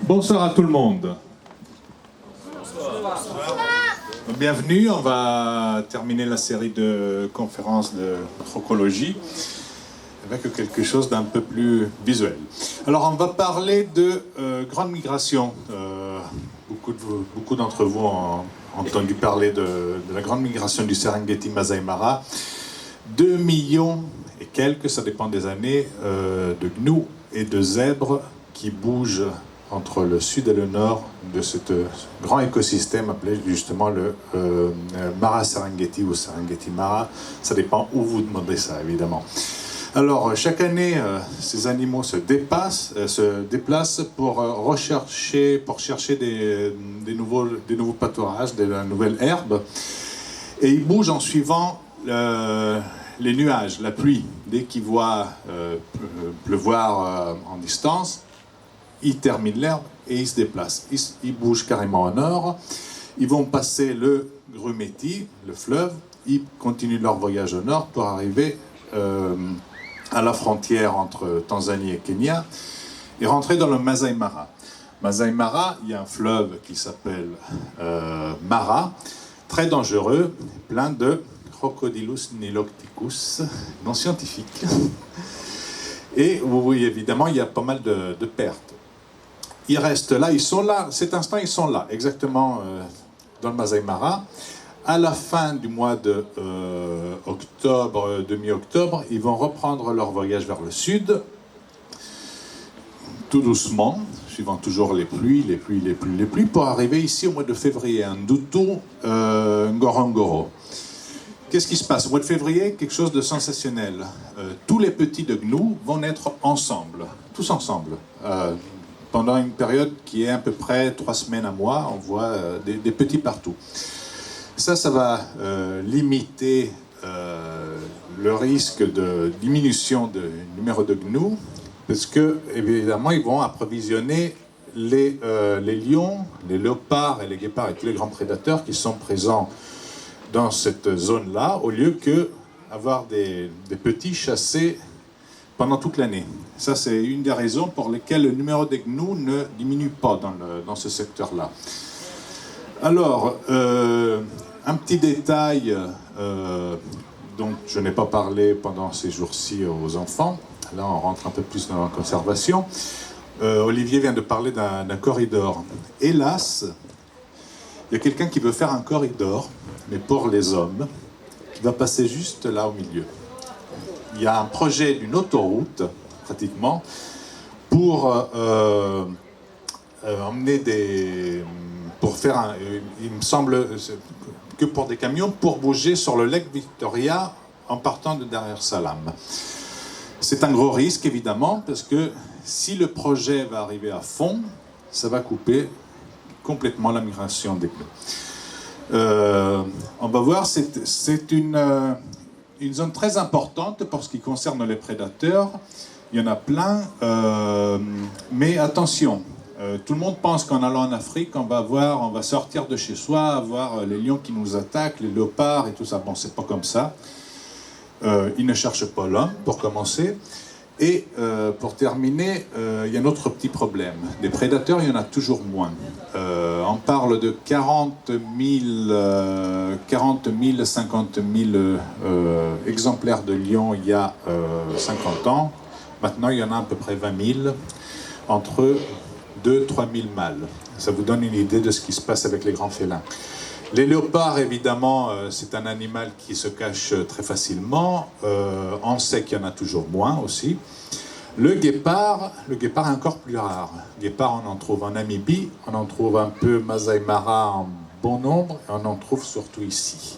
Bonsoir à tout le monde. Bienvenue, on va terminer la série de conférences de trocologie avec quelque chose d'un peu plus visuel. Alors on va parler de grande migration. Beaucoup d'entre vous ont entendu parler de la grande migration du Serengeti Masai Mara. 2 millions et quelques, ça dépend des années, de gnous et de zèbres qui bougent entre le sud et le nord de ce grand écosystème appelé justement le Mara Serengeti ou Serengeti Mara. Ça dépend où vous demandez ça, évidemment. Alors, chaque année, ces animaux se déplacent pour chercher des nouveaux pâturages, de la nouvelle herbe. Et ils bougent en suivant les nuages, la pluie. Dès qu'ils voient pleuvoir en distance, ils terminent l'herbe et ils se déplacent. Ils bougent carrément au nord. Ils vont passer le Grumeti, le fleuve. Ils continuent leur voyage au nord pour arriver à la frontière entre Tanzanie et Kenya et rentrer dans le Masai Mara. Masai Mara, il y a un fleuve qui s'appelle Mara, très dangereux, plein de Crocodilus niloticus, non scientifique. Et vous voyez évidemment, il y a pas mal de pertes. Ils restent là, ils sont là, cet instant ils sont là, exactement dans le Masai Mara. À la fin du mois de octobre, demi-octobre, ils vont reprendre leur voyage vers le sud, tout doucement, suivant toujours les pluies, pour arriver ici au mois de février, à Ndutu, Ngorongoro. Qu'est-ce qui se passe? Au mois de février, quelque chose de sensationnel. Tous les petits de gnous vont naître ensemble, tous ensemble. Pendant une période qui est à peu près 3 semaines à mois, on voit des petits partout. Ça va limiter le risque de diminution du numéro de gnous, parce que, évidemment, ils vont approvisionner les lions, les léopards et les guépards et tous les grands prédateurs qui sont présents dans cette zone-là, au lieu que avoir des petits chassés pendant toute l'année. Ça, c'est une des raisons pour lesquelles le numéro des gnous ne diminue pas dans ce secteur-là. Alors, un petit détail dont je n'ai pas parlé pendant ces jours-ci aux enfants. Là, on rentre un peu plus dans la conservation. Olivier vient de parler d'un corridor. Hélas, il y a quelqu'un qui veut faire un corridor, mais pour les hommes, qui va passer juste là au milieu. Il y a un projet d'une autoroute, pratiquement, pour emmener pour faire il me semble que pour des camions, pour bouger sur le lac Victoria en partant de Dar es Salaam. C'est un gros risque, évidemment, parce que si le projet va arriver à fond, ça va couper complètement la migration des gnous. On va voir, c'est une zone très importante pour ce qui concerne les prédateurs. Il y en a plein, mais attention, tout le monde pense qu'en allant en Afrique, on va sortir de chez soi, avoir les lions qui nous attaquent, les léopards et tout ça. Bon, c'est pas comme ça. Ils ne cherchent pas l'homme, pour commencer. Et pour terminer, il y a un autre petit problème. Des prédateurs, il y en a toujours moins. On parle de 40 000, 50 000 exemplaires de lions il y a 50 ans. Maintenant, il y en a à peu près 20 000, entre 2 000 à 3 000 mâles. Ça vous donne une idée de ce qui se passe avec les grands félins. Les léopards, évidemment, c'est un animal qui se cache très facilement. On sait qu'il y en a toujours moins aussi. Le guépard est encore plus rare. Le guépard, on en trouve en Namibie, on en trouve un peu Masai Mara en bon nombre, et on en trouve surtout ici.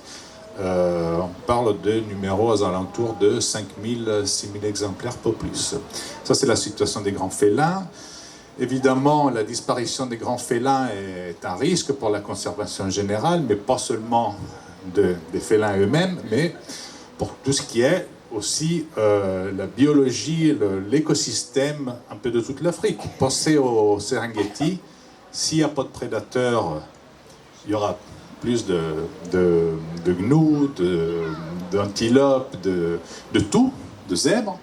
On parle de numéros aux alentours de 5 000, 6 000 exemplaires, pas plus. Ça, c'est la situation des grands félins. Évidemment, la disparition des grands félins est un risque pour la conservation générale, mais pas seulement des félins eux-mêmes, mais pour tout ce qui est aussi la biologie, l'écosystème un peu de toute l'Afrique. Pensez au Serengeti, s'il n'y a pas de prédateurs, il y aura plus de gnous, d'antilopes, de tout, de zèbres.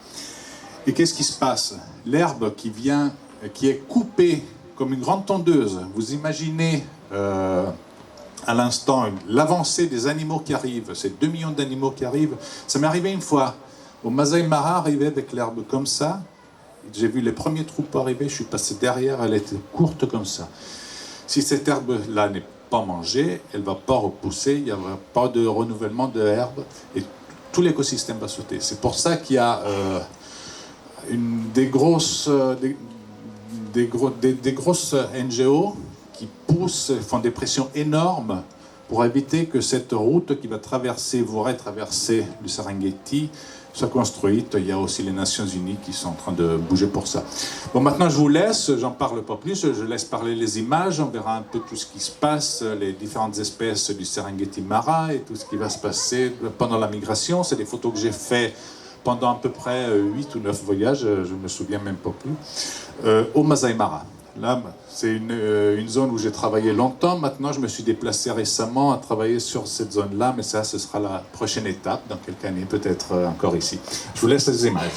Et qu'est-ce qui se passe? L'herbe qui est coupée comme une grande tondeuse. Vous imaginez à l'instant l'avancée des animaux qui arrivent, ces 2 millions d'animaux qui arrivent. Ça m'est arrivé une fois, au Masai Mara, arrivé avec l'herbe comme ça. J'ai vu les premiers troupeaux arriver, je suis passé derrière, elle était courte comme ça. Si cette herbe-là n'est pas mangée, elle ne va pas repousser, il n'y aura pas de renouvellement de herbe et tout l'écosystème va sauter. C'est pour ça qu'il y a des grosses NGO qui poussent, font des pressions énormes pour éviter que cette route qui va voudrait traverser le Serengeti soit construite. Il y a aussi les Nations Unies qui sont en train de bouger pour ça. Bon, maintenant je vous laisse, j'en parle pas plus, je laisse parler les images, on verra un peu tout ce qui se passe, les différentes espèces du Serengeti Mara et tout ce qui va se passer pendant la migration. C'est des photos que j'ai fait pendant à peu près 8 ou 9 voyages, je ne me souviens même pas plus, au Masai Mara. Là, c'est une zone où j'ai travaillé longtemps. Maintenant, je me suis déplacé récemment à travailler sur cette zone-là, mais ça, ce sera la prochaine étape, dans quelques années, peut-être encore ici. Je vous laisse les images.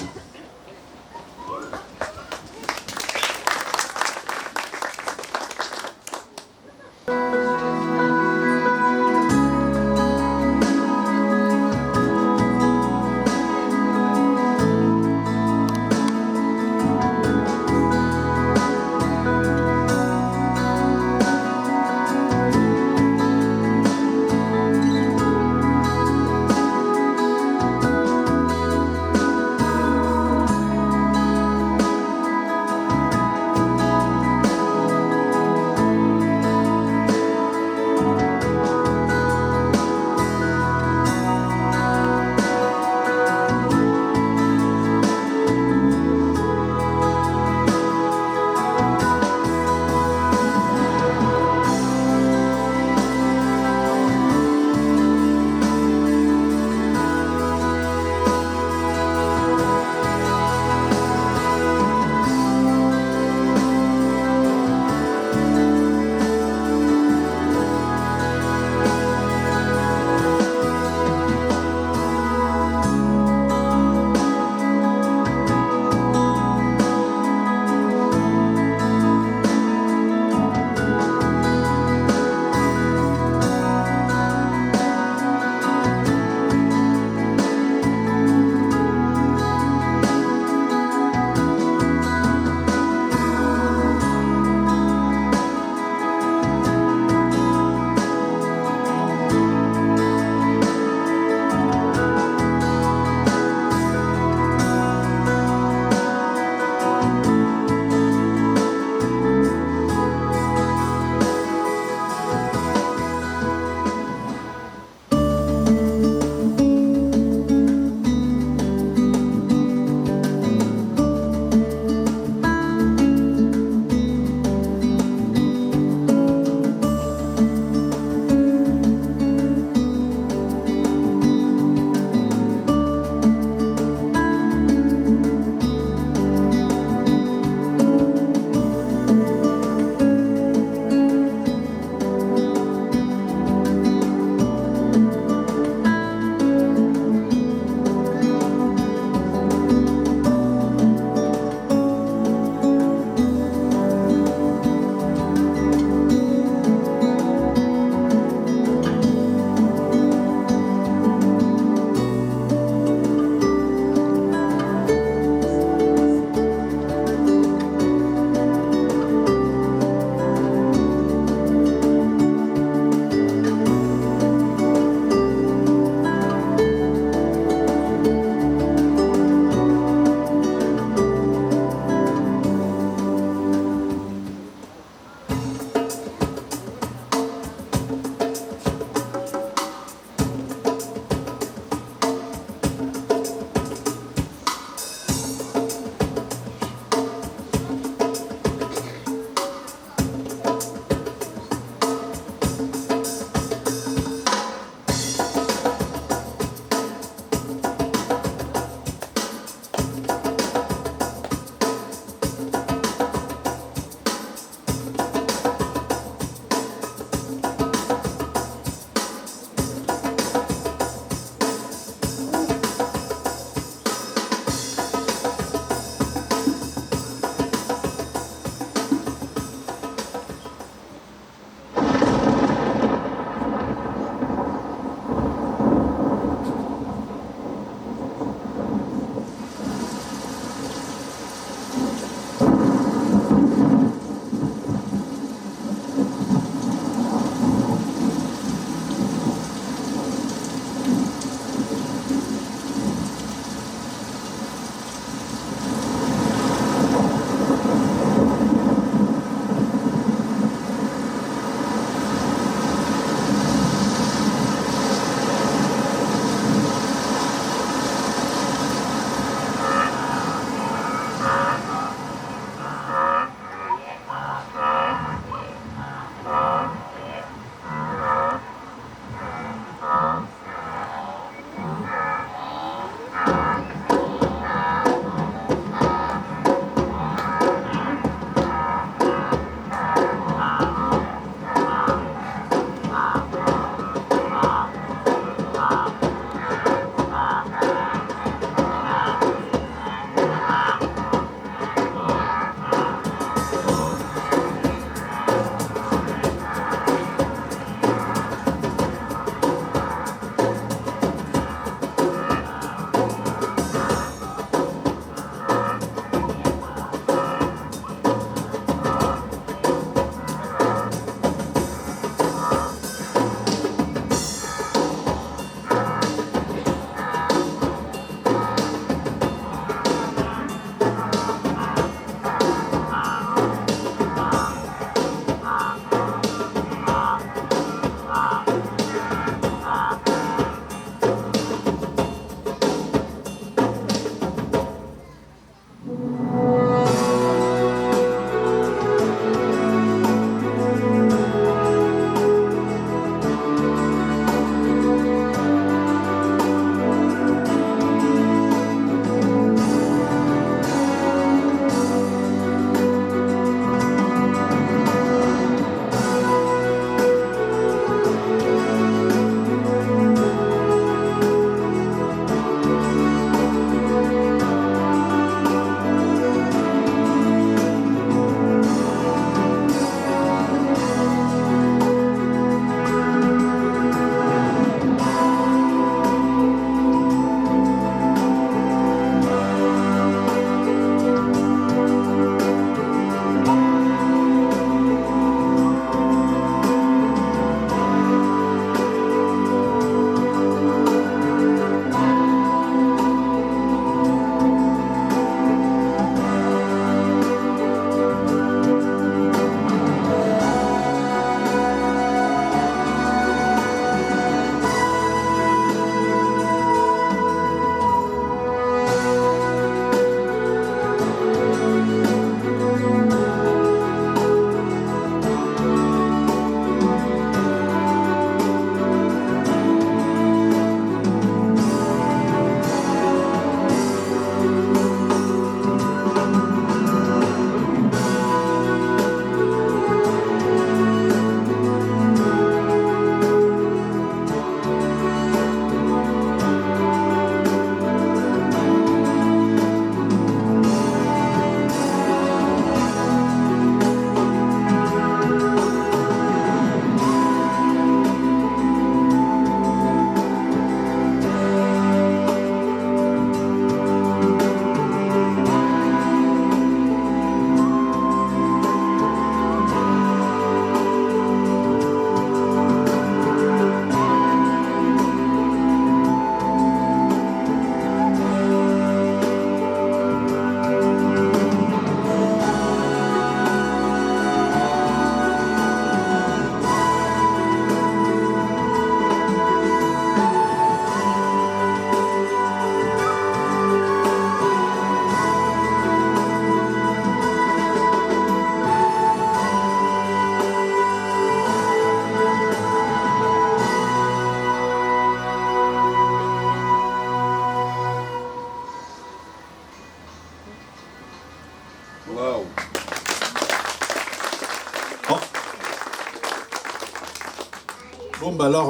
Bon, bah alors,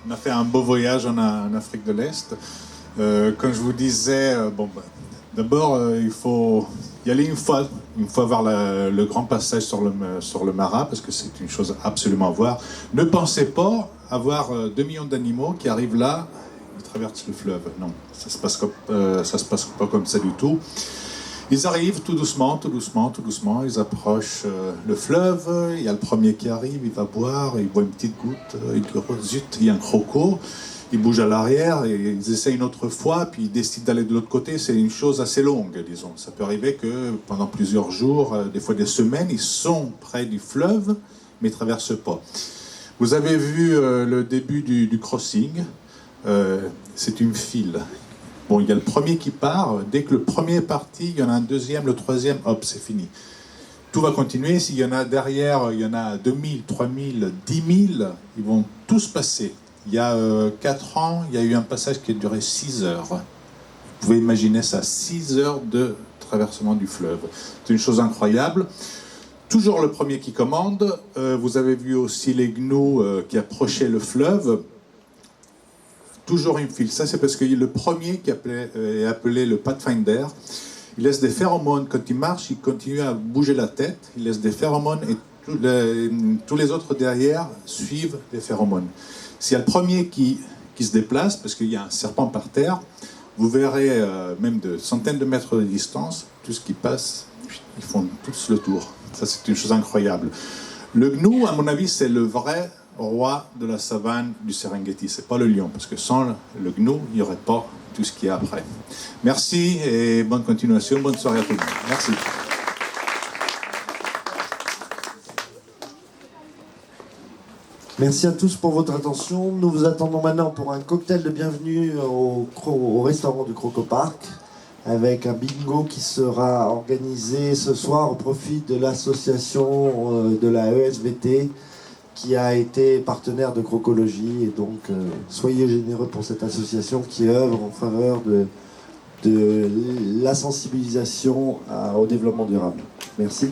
on a fait un beau voyage en Afrique de l'Est. Comme je vous disais, d'abord, il faut y aller une fois voir le grand passage sur le Mara, parce que c'est une chose absolument à voir. Ne pensez pas avoir 2 millions d'animaux qui arrivent là, ils traversent le fleuve. Non, ça se passe pas comme ça du tout. Ils arrivent tout doucement, ils approchent le fleuve, il y a le premier qui arrive, il va boire, il boit une petite goutte, il dit oh, zut, il y a un croco, il bouge à l'arrière, et ils essayent une autre fois, puis ils décident d'aller de l'autre côté, c'est une chose assez longue, disons. Ça peut arriver que pendant plusieurs jours, des fois des semaines, ils sont près du fleuve, mais ils ne traversent pas. Vous avez vu le début du crossing, c'est une file. Bon, il y a le premier qui part. Dès que le premier est parti, il y en a un deuxième, le troisième, hop, c'est fini. Tout va continuer. S'il y en a derrière, il y en a 2000, 3000, 10 000, ils vont tous passer. Il y a 4 ans, il y a eu un passage qui a duré 6 heures. Vous pouvez imaginer ça, 6 heures de traversement du fleuve. C'est une chose incroyable. Toujours le premier qui commande. Vous avez vu aussi les gnous qui approchaient le fleuve. Toujours une file. Ça, c'est parce que le premier qui est appelé le Pathfinder, il laisse des phéromones. Quand il marche, il continue à bouger la tête, il laisse des phéromones et tous les autres derrière suivent les phéromones. S'il y a le premier qui se déplace, parce qu'il y a un serpent par terre, vous verrez même de centaines de mètres de distance, tout ce qui passe, ils font tous le tour. Ça, c'est une chose incroyable. Le gnou, à mon avis, c'est le vrai roi de la savane du Serengeti. C'est pas le lion, parce que sans le gnou, il n'y aurait pas tout ce qu'il y a après. Merci et bonne continuation, bonne soirée à tout le monde. Merci. Merci à tous pour votre attention. Nous vous attendons maintenant pour un cocktail de bienvenue au restaurant du Croco Park, avec un bingo qui sera organisé ce soir au profit de l'association de la ESVT, qui a été partenaire de Crocologie, et donc soyez généreux pour cette association qui œuvre en faveur de la sensibilisation au développement durable. Merci.